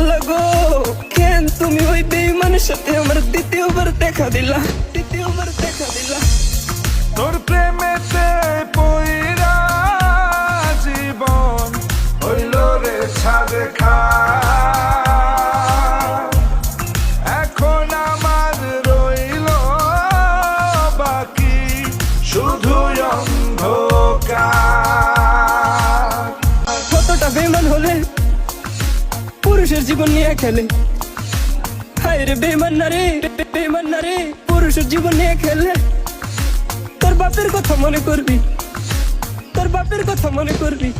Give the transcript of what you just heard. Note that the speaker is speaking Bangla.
আল্লাহ গো, কেন তুমি ওই বেঈমানের সাথে আমার দ্বিতীয়বার দেখা দিলা, দ্বিতীয়বার দেখা দিলা। তোর প্রেমেতে পইরা জীবন হইল রে ছাড় খা। এখন আমার রইল বাকি শুধু অন্ধকার। কতটা বেঈমান হলে পুরুষের জীবন নিয়ে খেলে, হায় রে বেঈমান না রে, বেঈমান না রে, পুরুষের জীবন নিয়ে খেলে। তোর বাপের কথা মনে করবি, তোর বাপের কথা মনে করবি।